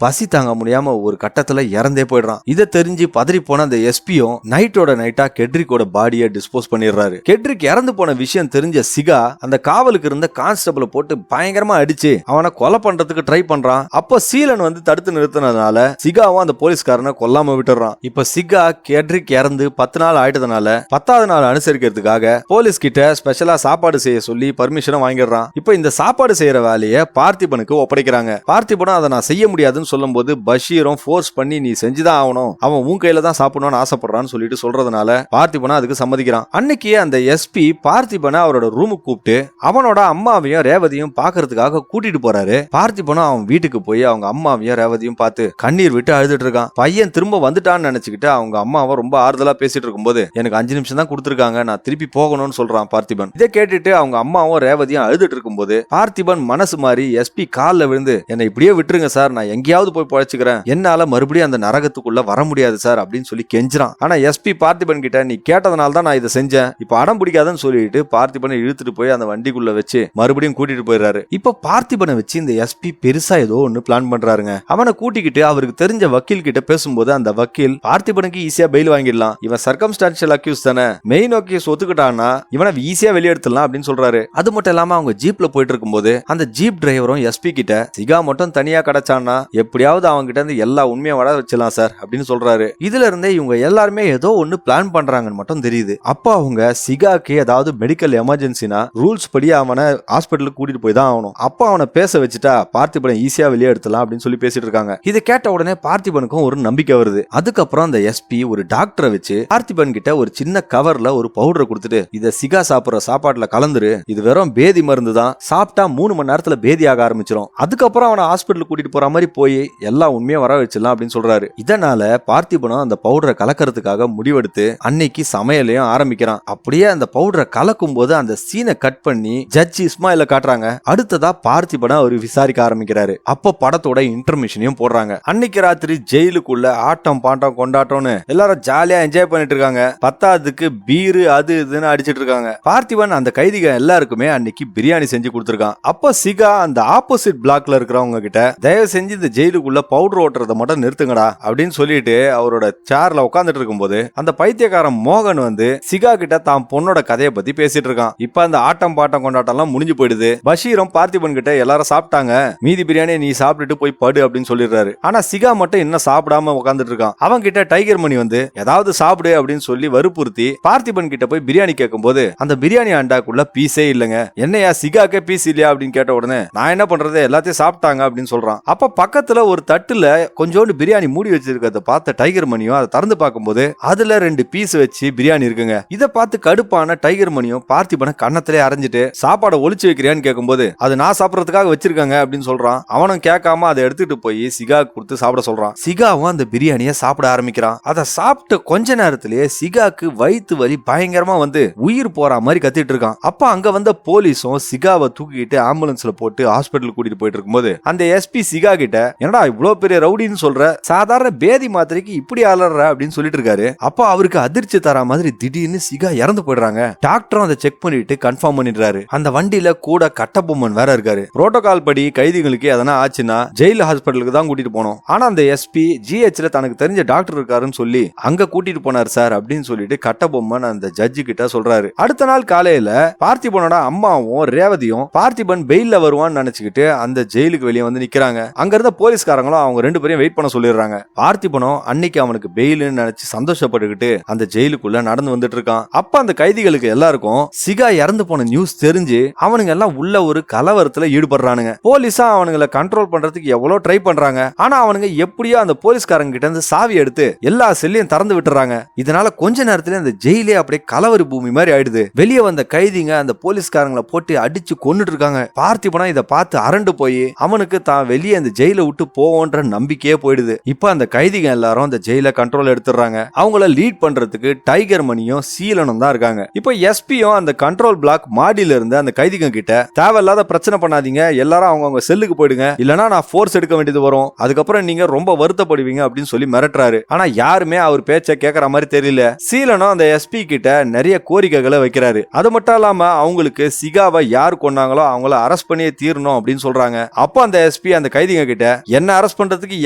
பசி தாங்க முடியாம ஒரு கட்டத்துல இறந்தே போயிடுறான். இதை தெரிஞ்சு பதறி போன அந்த எஸ்பியும் நைட்டோட நைட்டா கெட்ரிக்கோட பாடியை டிஸ்போஸ் பண்ணிடுறாரு. கெட்ரிக் இறந்து போன விஷயம் தெரிஞ்ச சிகா அந்த காவலுக்கு இருந்த கான்ஸ்டபிளை போட்டு பயங்கரமா அடிச்சு அவனை கொலை பண்றதுக்கு ட்ரை பண்றான். அப்ப சீலன் வந்து தடுத்து நிறுத்தினதுனால சிகாவும் அந்த போலீஸ்காரனை கொல்லாம விட்டுறான். இப்ப சிகா கெட்ரிக் இறந்து 10 நாள் ஆயிட்டதுனால 10வது நாள் அனுசரிக்கிறதுக்காக போலீஸ் கிட்ட ஸ்பெஷலா சாப்பாடு செய்ய சொல்லி பர்மிஷன் வாங்கிடுறான். இப்ப இந்த சாப்பாடு செய்யற வேலையை பார்த்திபனுக்கு ஒப்படைக்கிறாங்க. பார்த்திபனும் அதை நான் செய்ய முடியாதுன்னு சொல்லும் போது பஷீரும் ஃபோர்ஸ் பண்ணி நீ செஞ்சுதான் ஆகணும், அவன் உன் கையில தான் சாப்பிடணும்னு ஆசைப்படுறான்னு சொல்லிட்டு சொல்றதுனால பார்த்திபனும் அதுக்கு சம்மதிக்கிறான். அன்னைக்கு அந்த எஸ்பி பார்த்திபனை அவரோட ரூமுக்கு கூப்பிட்டு அவனோட அம்மாவையும் ரேவதியும் பாக்குறதுக்காக கூட்டிட்டு போறாரு. பார்த்திபனும் அவன் வீட்டுக்கு போய் அவங்க அம்மாவையும் ரேவதியும் பார்த்து கண்ணீர் விட்டு அழுதுட்டு இருக்கான். பையன் திரும்ப வந்துட்டான்னு நினைச்சுக்கிட்டு அவங்க அம்மாவை ரொம்ப ஆறுதலா பேசிட்டு இருக்கும்போது எனக்கு 5 நிமிஷம் தான் கொடுத்துருக்காங்க, நான் திருப்பி போகணும்னு சொல்றான் பார்த்திபன். இதை கேட்டுட்டு அவங்க அம்மாவும் ரேவதியும் அழுதுட்டு இருக்கும்போது பார்த்திபன் மனசு மாறி எஸ்பி கால்ல விழுந்து என்னை இப்படியே விட்டுருங்க சார், நான் எங்கேயாவது போய் பழச்சுக்கிறேன், என்னால மறுபடியும் அந்த நரகத்துக்குள்ள வர முடியாது சார் அப்படின்னு சொல்லி கெஞ்சுறான். ஆனா எஸ்பி பார்த்திபன் கிட்ட நீ கேட்டதனால தான் நான் இதை செஞ்சேன், இப்ப அடம் பிடிக்காதுன்னு சொல்லிட்டு பார்த்திபனை இழுத்துட்டு போய் அந்த வண்டிக்குள்ள வச்சு மறுபடியும் கூட்டிட்டு போயிடுறாரு. இப்ப பார்த்திபனை வச்சு இந்த எஸ்பி பெருசா ஏதோ ஒண்ணு பிளான் பண்றாருங்க. அவனை கூட்டிக்கிட்டு அவருக்கு தெரிஞ்ச வக்கீல் கிட்ட பேசும்போது அந்த வக்கீல் பார்த்திபனுக்கு ஈஸியா பெயில் வாங்கிடலாம், இவன் சர்க்கம்ஸ்டான்ஷியல் அக்யூஸ் தானே, மெயின் அக்யூஸ் ஒத்துக்கிட்டான்னா இவனை ஈஸியா வெளியெடுத்துடலாம் அப்படின்னு சொல்றாரு. அது மட்டும் இல்லாம அவங்க ஜீப்ல போயிட்டு இருக்கும்போது அந்த ஜீப் டிரைவரும் எஸ்பி கிட்ட சிகா மட்டும் தனியா கிடைச்சான்னா எப்படியாவது அவங்க கிட்ட இருந்து எல்லா உண்மையை வர வச்சிடலாம் சார் அப்படின்னு சொல்றாரு. இதுல இருந்தே இவங்க எல்லாருமே ஏதோ ஒண்ணு பிளான் பண்றாங்கன்னு மட்டும் தெரியுது. அப்ப அவங்க சிகாக்கு ஏதாவது மெடிக்கல் எமர்ஜென்சினா ரூல்ஸ் படி அவனை ஹாஸ்பிட்டலுக்கு கூட்டிட்டு போய் தான் ஆகணும். அப்ப அவனை பேச வச்சுட்டா பார்த்திபனை ஈஸியா வெளியே எடுத்துலாம் அப்படின்னு சொல்லி பேசிட்டு இருக்காங்க. இதை கேட்ட உடனே பார்த்திபனுக்கும் ஒரு நம்பிக்கை வருது. அதுக்கப்புறம் அந்த எஸ்பி ஒரு டாக்டரை வச்சு பார்த்திபன் கிட்ட ஒரு சின்ன கவர்ல ஒரு பவுடரை கொடுத்துட்டு இத சிகா சாப்பிடுற சாப்பாட்டுல கலந்துரு, இது வெறும் பேதி மருந்து தான், சாப்பிட்டா 3 மணி நேரத்துல பேதி ஆக ஆரம்பிச்சிடும், அதுக்கப்புறம் அவனை ஹாஸ்பிட்டல் கூட்டிட்டு போற மாதிரி போய் எல்லா உண்மையை வர வச்சிடலாம் அப்படின்னு சொல்றாரு. இதனால பார்த்திபனும் அந்த பவுடரை கலக்கிறதுக்காக முடிவெடுத்து அன்னைக்கு சமையலையும் ஆரம்பிக்கிறான். அப்படியே அந்த பவுடரை கலக்கும் போது அந்த சீனை கட் பண்ணி ஜட்ஜ் இஸ்மாயில காட்டுறாங்க. அடுத்ததா பார்த்திபனை அவர் விசாரிக்க ஆரம்பிக்கிறாரு. அப்ப படத்தோட இன்டர்மிஷனையும் போடுறாங்க. அன்னைக்கு ராத்திரி ஜெயிலுக்குள்ள ஆட்டம் பாட்டம் கொண்டாட்டம்னு எல்லாரும் ஜாலியா என்ஜாய் பண்ணிட்டு இருக்காங்க. 10ஆவதுக்கு பீரு அது இதுன்னு அடிச்சிட்டு இருக்காங்க. பார்த்திபன் அந்த கைதிகள் எல்லாருக்குமே அன்னைக்கு பிரியாணி செஞ்சு கொடுத்திருக்கான். அப்ப சிகா அந்த ஆப்போசிட் பிளாக்ல இருக்கிறவங்க கிட்ட தயவு செஞ்சு இந்த ஜெயிலுக்குள்ள பவுடர் ஓட்டுறதை மட்டும் நிறுத்துங்கடா அப்படின்னு சொல்லிட்டு அவரோட சேர்ல உட்காந்துட்டு இருக்கும்போது அந்த பைத்தியக்காரன் மோகன் வந்து சிகா கிட்ட தான் பொண்ணோட கதையை பத்தி பேசிட்டு இருக்கான். இப்ப அந்த ஆட்டம் பாட்டம் கொண்டாட்டம் எல்லாம் முடிஞ்சு போயிடுது. பஷீரும் பார்த்திபன் கிட்ட எல்லாரும் சாப்பிட்டாங்க, மீதி பிரியாணியை நீ சாப்பிட்டுட்டு போய் படு அப்படின்னு சொல்லிடுறாரு. ஆனா சிகா மட்டும் இன்னும் சாப்பிடாம உட்காந்துட்டு இருக்கான். அவன் கிட்ட டைகர் மணி வந்து ஏதாவது சாப்பிடு அப்படின்னு சொல்லி வற்புறுத்தி பார்த்திபன் கிட்ட போய் பிரியாணி கேட்கும் போது அந்த பிரியாணி அண்டாக்குள்ள பீஸே இல்லங்க, என்னையா சிகாக்கே பீஸ் இல்லையா அப்படின்னு கேட்ட உடனே நான் என்ன பண்றது எல்லாத்தையும் சாப்பிட்டாங்க அப்படின்னு சொல்றான். அப்ப பக்கத்துல ஒரு தட்டுல கொஞ்சோண்டு பிரியாணி மூடி வச்சிருக்கிறத பார்த்த டைகர் மணியும் அதை திறந்து பார்க்கும்போது அதுல 2 பீஸ் வச்சு பிரியாணி இருக்குங்க. இதை பார்த்து கடுப்பான டைகர் மணியும் பார்த்திபனை கண்ணத்திலே அரைஞ்சிட்டு சாப்பாடை ஒளிச்சு வைக்கிறியான்னு கேட்கும்போது அது நான் சாப்பிடறதுக்காக வச்சிருக்காங்க அப்படின்னு சொல்றான். அவனும் கேட்காம அதை எடுத்துட்டு போய் சிகா கொடுத்து சாப்பிட சொல்றான். சிகாவும் அந்த பிரியாணியை சாப்பிட ஆரம்பிக்கிறான். அதை சாப்பிட்ட கொஞ்ச நேரத்திலேயே சிகாக்கு வயிற்று வலி பயங்கரமா வந்து உயிர் போற மாதிரி கத்திட்டு இருக்கான். அப்ப அங்க வந்த போலீஸும் சிகாவை தூக்கிட்டு ஆம்புலன்ஸ்ல போட்டு ஹாஸ்பிட்டல் கூட்டிட்டு போயிட்டு இருக்கும்போது அந்த எஸ்பி சிகா கிட்ட என்னடா இவ்வளவு பெரிய ரவுடின்னு சொல்ற, சாதாரண பேதி மாத்திரைக்கு இப்படி அலற அப்படின்னு சொல்லிட்டு இருக்காரு. அப்ப அவருக்கு அதிர்ச்சி தர மாதிரி திடீர்னு சிகா இறந்து போயிடுறாங்க. டாக்டரும் அதை செக் பண்ணிட்டு கன்ஃபார்ம் பண்ணிடுறாரு. அந்த வண்டியில கூட கட்டபொம்மன் வேற இருக்காரு. புரோட்டோகால் படி கைதிகளுக்கு எதனா ஆச்சுன்னா ஜெயில் ஹாஸ்பிட்டலுக்கு தான் கூட்டிட்டு போனோம். ஆனா அந்த எஸ்பி ஜிஹெச்ல தனக்கு தெரிஞ்ச டாக்டர் இருக்காருன்னு சொல்லி அங்க கூட்டிட்டு போனார் சார் அப்படின்னு சொல்லிட்டு கட்டபொம்மன் அந்த ஜட்ஜு கிட்ட சொல்றாரு. அடுத்த நாள் காலையில பார்த்திபனோட அம்மாவும் ரேவதியும் பார்த்திபன் பெயில்ல வருவான்னு நினைச்சுக்கிட்டு அந்த ஜெயிலுக்கு வெளியே வந்து நிக்கிறாங்க. அங்க இருந்த போலீஸ்காரங்களும் அவங்க 2 பேரையும் வெயிட் பண்ண சொல்லிடுறாங்க. பார்த்திபனும் அன்னைக்கு அவனுக்கு பெயில்னு நினைச்சு சந்தோஷப்பட்டுக்கிட்டு அந்த ஜெயிலுக்குள்ள நடந்து வந்துட்டு இருக்கான். அப்ப அந்த கைதிகளுக்கு எல்லாருக்கும் சிகா இறந்து போன நியூஸ் தெரிஞ்சு அவனுங்க எல்லாம் உள்ள ஒரு கலவரத்துல ஈடுபடுறானுங்க. போலீஸா அவனுங்களை கண்ட்ரோல் பண்றதுக்கு எவ்வளவு ட்ரை பண்றாங்க. ஆனா அவனுங்க எப்படியோ அந்த போலீஸ்காரங்க கிட்ட இருந்து சாவி எடுத்து எல்லா செல்லையும் திறந்து விட்டுறாங்க. இதனால கொஞ்ச நேரத்துல அந்த ஜெயிலே அப்படியே கலவரி பூமி மாதிரி ஆயிடுது. வெளியே வந்த கைதிங்க அந்த போலீஸ்காரங்களை போட்டு அடிச்சு கொன்னுட்டு இருக்காங்க. பார்த்திபனா இதை பார்த்து அரண்டு போய் அவனுக்கு தான் வெளியே அந்த ஜெயில விட்டு போவோன்ற நம்பிக்கையே போயிடுது. இப்ப அந்த கைதிங்க எல்லாரும் அந்த ஜெயில கண்ட்ரோல் எடுத்துறாங்க. அவங்கள லீட் பண்றதுக்கு டைகர் மணியும் சீலனும் தான் இருக்காங்க. இப்ப எஸ்பியும் அந்த கண்ட்ரோல் பிளாக் மாடியில இருந்து அந்த கைதிங்க கிட்ட தேவையில்லாத பிரச்சனை பண்ணாதீங்க, எல்லாரும் அவங்க செல்லுக்கு போயிடுங்க, இல்லனா நான் ஃபோர்ஸ் எடுக்க வேண்டியது வரும், அதுக்கப்புறம் நீங்க ரொம்ப வருத்தப்படுவீங்க அப்படின்னு சொல்லி மிரட்டுறாரு. ஆனா யாருமே அவர் பேச்ச கேட்கற மாதிரி தெரியல. சீலனும் அந்த எஸ்பி கிட்ட நிறைய கோரிக்கைகளை வைக்கிறாரு. அது மட்டும் இல்லாம அவங்களுக்கு சிகாவை யார் கொன்னாங்களோ அவங்கள அரெஸ்ட் பண்ணியே தீரணும் அப்படின்னு சொல்றாங்க. அப்ப அந்த எஸ்பி அந்த கைதிங்க கிட்ட என்ன அரெஸ்ட் பண்றதுக்கு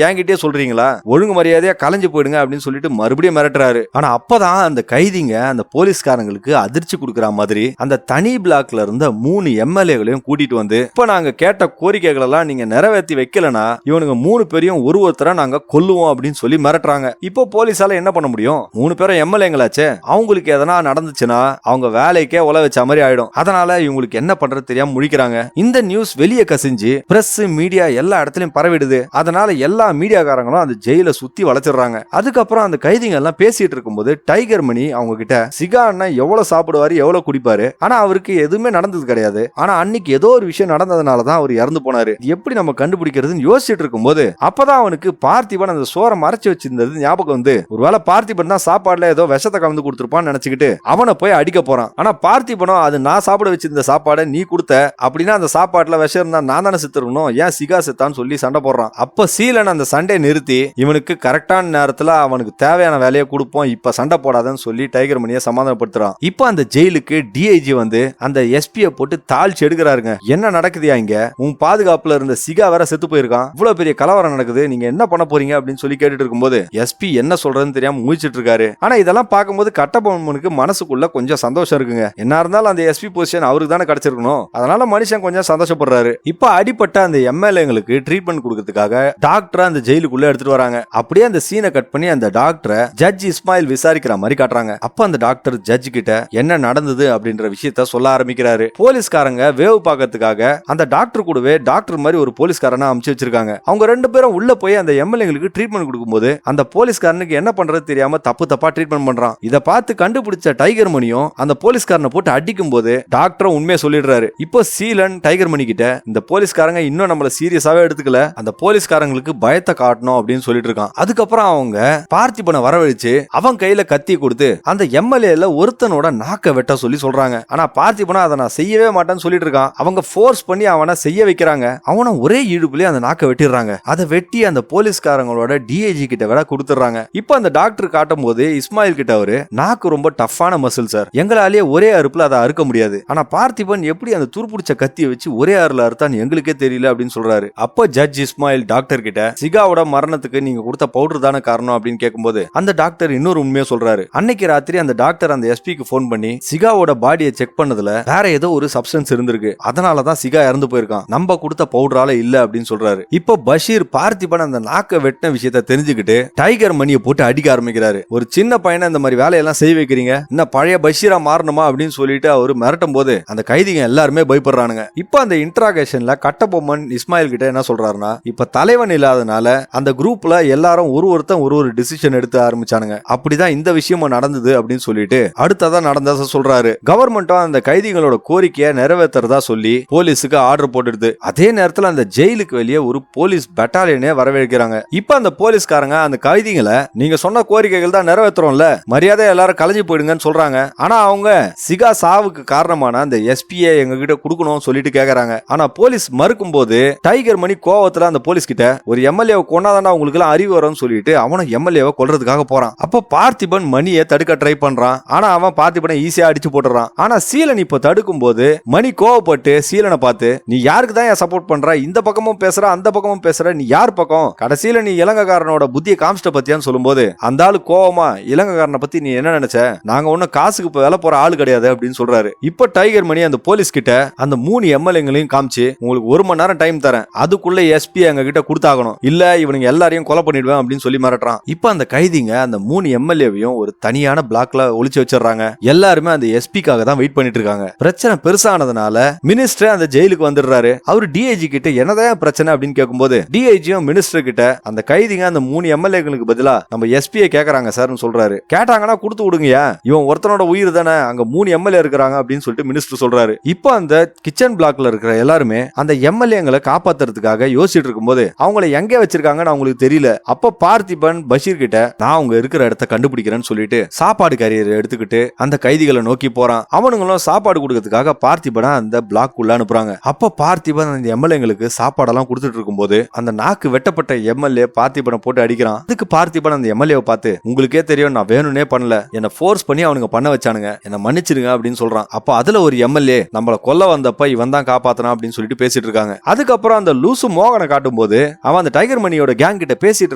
என்கிட்டே சொல்றீங்களா, ஒழுங்கு மரியாதையா கலைஞ்சு போயிடுங்க அப்படின்னு சொல்லிட்டு மறுபடியும் மிரட்டுறாரு. ஆனா அப்பதான் அந்த கைதிங்க அந்த போலீஸ்காரங்களுக்கு அதிர்ச்சி கொடுக்கற மாதிரி அந்த தனி பிளாக்ல இருந்த 3 எம்எல்ஏகளையும் கூட்டிட்டு வந்து, இப்ப நாங்க கேட்ட கோரிக்கைகள் எல்லாம் நீங்க நிறைவேற்றி வைக்கலனா இவனுங்க 3 பேரையும் ஒருத்தர நாங்க கொல்லுவோம் அப்படின்னு சொல்லி மிரட்டுறாங்க. இப்போ போலீஸால என்ன பண்ண முடியும், 3 பேரும் எம்எல்ஏங்களாச்சே, அவங்களுக்கு எதனா நடந்துச்சுன்னா அவங்க வேலைக்கே உல வச்ச மாதிரி ஆயிடும். அதனால இவங்களுக்கு என்ன பண்றது தெரியாம முழிக்கிறாங்க. இந்த நியூஸ் வெளியே கசிஞ்சு பிரஸ் மீடியா எல்லா இடத்துலயும் பரவிடுது. அதனால எல்லா மீடியாக்காரங்களும் அந்த ஜெயில சுத்தி வளைச்சிடுறாங்க. அதுக்கப்புறம் அந்த கைதிங்க எல்லாம் பேசிட்டு இருக்கும்போது டைகர் மணி அவங்க கிட்ட சிகா அண்ணன் எவ்வளவு சாப்பிடுவாரு எவ்வளவு குடிப்பாரு, ஆனா அவருக்கு எதுவுமே நடந்தது கிடையாது, ஆனா அன்னைக்கு ஏதோ ஒரு விஷயம் நடந்ததுனாலதான் அவர் இறந்து போனாரு, எப்படி நம்ம கண்டுபிடிக்கிறதுன்னு யோசிச்சுட்டு இருக்கும்போது அப்பதான் அவனுக்கு பார்த்திபன் அந்த சோறை மறைச்சு வச்சிருந்தது ஞாபகம் வந்து, ஒருவேளை பார்த்திபன் தான் சாப்பாடுல ஏதோ விஷத்தை கலந்து கொடுத்துருப்பான்னு நினைச்சுக்கிட்டு அவனை போய் அடிக்க போறான். ஆனா பார்த்திபனோ அது நான் சாப்பிட வச்சிருந்த சாப்பாடை நீ கொடுத்த, அப்படின்னா அந்த சாப்பாட்டுல விஷம் இருந்தா நான் தானே செத்துருக்கணும், ஏன் சிகா செத்தான்னு சொல்லி சண்டை போடுறான். அப்ப சீலன் அந்த சண்டையை நிறுத்தி இவனுக்கு கரெக்டான நேரத்துல அவனுக்கு தேவையான வேலையை கொடுப்போம், இப்ப சண்டை போடாதன்னு சொல்லி டைகர் மணியை சமாதானப்படுத்துறான். இப்ப அந்த ஜெயிலுக்கு டிஐஜி வந்து அந்த எஸ்பியை போட்டு தாழ்ச்சி எடுக்கிறாருங்க. என்ன நடக்குதுயா இங்க, உன் பாதுகாப்புல இருந்த சிகா வேற செத்து போயிருக்கான், இவ்வளவு பெரிய கலவரம் நடக்குது, நீங்க என்ன பண்ண போறீங்க அப்படின்னு சொல்லி கேட்டுட்டு இருக்கும்போது எஸ்பி என்ன சொல்றதுன்னு தெரியாம முழிச்சிட்டு இருக்காரு. ஆனா இதெல்லாம் பார்க்கும்போது கட்டபொம்மனுக்கு மனசுக்குள்ள கொஞ்சம் சந்தோஷம் இருக்குங்க. என்ன இருந்தாலும் அந்த எஸ்பி பொசிஷன் அவருக்கு தானே கிடைச்சிருக்கணும், அதனால மனுஷன் கொஞ்சம் சந்தோஷப்படுறாரு. இப்ப அடிப்பட்ட அந்த எம்எல்ஏங்களுக்கு ட்ரீட்மெண்ட் கொடுக்கறதுக்காக டாக்டர் அந்த ஜெயிலுக்குள்ள எடுத்துட்டு வராங்க. அப்படியே அந்த சீனை கட் பண்ணி அந்த டாக்டரை ஜட்ஜ் இஸ்மாயில் விசாரிக்கிற மாதிரி காட்டுறாங்க. அப்ப அந்த டாக்டர் ஜட்ஜ் கிட்ட என்ன நடந்தது அப்படின்ற விஷயத்த சொல்ல ஆரம்பிக்கிறாரு. போலீஸ்காரங்க வேவு பார்க்கறதுக்காக அந்த டாக்டர் கூடவே டாக்டர் மாதிரி ஒரு போலீஸ்காரனை அனுப்பிச்சு வச்சிருக்காங்க. அவங்க 2 பேரும் உள்ள போய் அந்த எம்எல்ஏங்களுக்கு ட்ரீட்மெண்ட் கொடுக்கும்போது அந்த போலீஸ்காரனுக்கு என்ன பண்றது தெரியாம தப்பா ட்ரீட்மெண்ட் பண்றான். இத பார்த்து கண்டுபிடிச்ச டைகர் மணியும் அந்த போலீஸ்காரனை போட்டு அடிக்கும் போது டாக்டரும் உண்மையை சொல்லிடுறாரு. இப்போ சீலன் டைகர் மணி கிட்ட இந்த போலீஸ்காரங்க இன்னும் நம்மள சீரியஸாவே எடுத்துக்கல, அந்த போலீஸ்காரங்களுக்கு பயத்தை காட்டணும் அப்படின்னு சொல்லிட்டு இருக்கான். அதுக்கப்புறம் அவங்க பார்த்திபனை வரவழைச்சு அவன் கையில கத்தி கொடுத்து அந்த எம்எல்ஏல ஒருத்தனோட நாக்க வெட்ட சொல்லி சொல்றாங்க. ஆனா பார்த்திபனா அதை நான் செய்யவே மாட்டேன்னு சொல்லிட்டு இருக்கான். அவங்க ஃபோர்ஸ் பண்ணி அவனை செய்ய வைக்கிறாங்க. அவனை ஒரே இழுப்புலயே அந்த நாக்க வெட்டிடுறாங்க. அதை வெட்டி அந்த போலீஸ்காரங்களோட டிஐஜி கிட்ட வேற கொடுத்துறாங்க. இப்போ அந்த டாக்டர் காட்டும் போது இஸ்மாயில் கிட்ட அவரு நாக்கு ரொம்ப டஃப்பான மசில் சார், எங்களாலேயே ஒரே அறுப்புல அதை அறுக்க முடியாது, ஆனா பார்த்திபன் எப்படி அந்த துருப்பிடிச்ச கத்தியை வச்சு ஒரே அறுல அறுத்தான்னு எங்களுக்கே தெரியல அப்படின்னு சொல்றாரு. அப்போ ஜட்ஜ் இஸ்மாயில் டாக்டர் கிட்ட சிகாவோட மரணத்துக்கு நீங்க கொடுத்த பவுடர் தானே காரணம் அப்படின்னு கேட்கும்போது அந்த டாக்டர் இன்னொரு உண்மையை சொல்றாரு. அன்னைக்கு ராத்திரி அந்த டாக்டர் அந்த எஸ்பிக்கு போன் பண்ணி சிகாவோட பாடியை செக் பண்ணதுல வேற ஏதோ ஒரு சப்ஸ்டன்ஸ் இருந்திருக்கு, அதனாலதான் சிகா இறந்து போயிருக்கான், நம்ம கொடுத்த பவுடரால இல்ல அப்படின்னு சொல்றாரு. இப்போ பஷீர் பார்த்திபன் அந்த நாக்க வெட்டின விஷயத்தை தெரிஞ்சுக்கிட்டு டைகர் மணியை போட்டு அடிக்க ஆரம்பிக்கிறாரு. ஒரு சின்ன பையனை இந்த மாதிரி வேலையெல்லாம் செய்ய வைக்கிறீங்க, இன்னும் பழைய பஷீரா மாறணுமா அப்படின்னு சொல்லிட்டு அவரு மிரட்டும் போது அந்த கைதிங்க எல்லாருமே பயப்படுறானுங்க. இப்போ அந்த இன்ட்ராகேஷன்ல கட்டபொம்மன் இஸ்மாயில் கிட்ட என்ன சொல்றாருன்னா, இப்ப தலைவன் இல்லாதனால அந்த குரூப்ல எல்லாரும் ஒருத்தன் ஒரு டிசிஷன் எடுத்து ஆரம்பிச்சானுங்க, அப்படிதான் இந்த விஷயமும் நடந்தது அப்படின்னு சொல்லிட்டு அடுத்ததான் நடந்தத சொல்றாரு. கவர்மெண்ட்டும் அந்த கைதிகளோட கோரிக்கையை நிறைவேற்றறதா சொல்லி போலீஸுக்கு ஆர்டர் போட்டுடுது. அதே நேரத்துல அந்த ஜெயிலுக்கு வெளியே ஒரு போலீஸ் பட்டாலியனே வரவேற்கிறாங்க. இப்ப அந்த போலீஸ்காரங்க அந்த கைதிகளை நீங்க சொன்ன கோரிக்கைகள் தான் நிறைவேற்றுறோம்ல, மரியாதை எல்லாரும் கலைஞ்சு போயிடுங்கன்னு சொல்றாங்க. ஆனா அவங்க சிகா சாவுக்கு காரணமான அந்த எஸ்பியை எங்க கிட்ட கொடுக்கணும் சொல்லிட்டு கேக்குறாங்க. ஆனா போலீஸ் மறுக்கும் போது டைகர் மணி கோவத்துல அந்த போலீஸ் கிட்ட ஒரு எம்எல்ஏ கொண்டாதாண்டா உங்களுக்கு எல்லாம் அறிவு வரும்னு சொல்லிட்டு அவனை எம்எல்ஏவை கொல்றதுக்காக போறான். அப்ப பார்த்திபன் மணியை தடுக்க ட்ரை பண்றான். ஆனா அவன் பார்த்திபனை ஈஸியா அடிச்சு போட்டுறான். ஆனா சீலன் இப்ப தடுக்கும் போது மணி கோவப்பட்டு சீலனை பார்த்து நீ யாருக்கு தான் சப்போர்ட் பண்ற, இந்த பக்கமும் பேசுற அந்த பக்கமும் பேசுற, நீ யார் பக்கம், கடைசியில நீ இலங்கைக்காரனோட புத்தியை காமிச்சிட்ட பத்தியான்னு சொல்லும்போது அந்த ஆளு கோவமா இலங்கைக்காரனை பத்தி நீ என்ன நினைச்ச, நாங்க ஒன்னும் காசுக்கு வேலை போற ஆளு கிடையாது அப்படின்னு சொல்றாரு. இப்ப டைகர் மணி அந்த போலீஸ் கிட்ட அந்த 3 எம்எல்ஏங்களையும் காமிச்சு உங்களுக்கு 1 மணி நேரம் டைம் தரேன், அதுக்குள்ள எஸ்பி எங்க கிட்ட கொடுத்தாகணும், இல்ல இவனுங்க எல்லாரையும் கொலை பண்ணிடுவேன் அப்படின்னு சொல்லி மிரட்டுறான். இப்ப அந்த கைதிங்க அந்த 3 எம்எல்ஏவையும் ஒரு தனியான பிளாக்ல ஒளிச்சு வச்சிடறாங்க. எல்லாருமே அந்த எஸ்பிக்காக தான் வெயிட் பண்ணிட்டு இருக்காங்க. பிரச்சனை பெருசானதுனால மினிஸ்டர் அந்த ஜெயிலுக்கு வந்துடுறாரு. அவரு டிஐஜி கிட்ட என்னதான் பிரச்சனை அப்படின்னு கேட்கும்போது டிஐஜியும் மினிஸ்டர் கிட்ட அந்த கைதிங்க அந்த 3 எம்எல்ஏங்களுக்கு பதிலா நம்ம எஸ்பியை கேக்குறாங்க சார்னு சொல்றாரு. கேட்டாங்கன்னா கொடுத்து விடுங்கயா, இவன் ஒருத்தனோட உயிர் தானே, அங்க 3 எம்எல்ஏ இருக்கிறாங்க அப்படின்னு சொல்லிட்டு மினிஸ்டர் சொல்றாரு. இப்போ அந்த கிச்சன் பிளாக்ல இருக்கிற எல்லாருமே அந்த எம்எல்ஏங்களை காப்பாத்துறதுக்காக யோசிச்சுட்டு இருக்கும்போது அவங்கள எங்க வச்சிருக்காங்கன்னு அவங்களுக்கு தெரியல. அப்ப பார்த்திபன் பஷீர் கிட்ட நான் அவங்க இருக்கிற இடத்த கண்டுபிடிக்கிறேன்னு சொல்லிட்டு சாப்பாடு கேரியர் எடுத்துக்கிட்டு அந்த கைதிகளை நோக்கி போறான். அவனுங்களும் சாப்பாடு கொடுக்கறதுக்காக பார்த்திபனை அந்த பிளாக் உள்ள அனுப்புறாங்க. அப்ப பார்த்திபன் அந்த எம்எல்ஏங்களுக்கு சாப்பாடு சாப்பாடெல்லாம் கொடுத்துட்டு இருக்கும்போது அந்த நாக்கு வெட்டப்பட்ட எம்எல்ஏ பார்த்திபனை போட்டு அடிக்கிறான். அதுக்கு பார்த்திபன் அந்த எம்எல்ஏவை பார்த்து, உங்களுக்கே தெரியும் நான் வேணும்னே பண்ணல, என்ன ஃபோர்ஸ் பண்ணி அவனுங்க பண்ண வச்சானுங்க, என்ன மன்னிச்சிருங்க அப்படின்னு சொல்றான். அப்ப அதுல ஒரு எம்எல்ஏ நம்மள கொல்ல வந்தப்ப இவன் தான் காப்பாத்தனா அப்படின்னு சொல்லிட்டு பேசிட்டு இருக்காங்க. அதுக்கப்புறம் அந்த லூசு மோகனை காட்டும் போது அவன் அந்த டைகர் மணியோட கேங் கிட்ட பேசிட்டு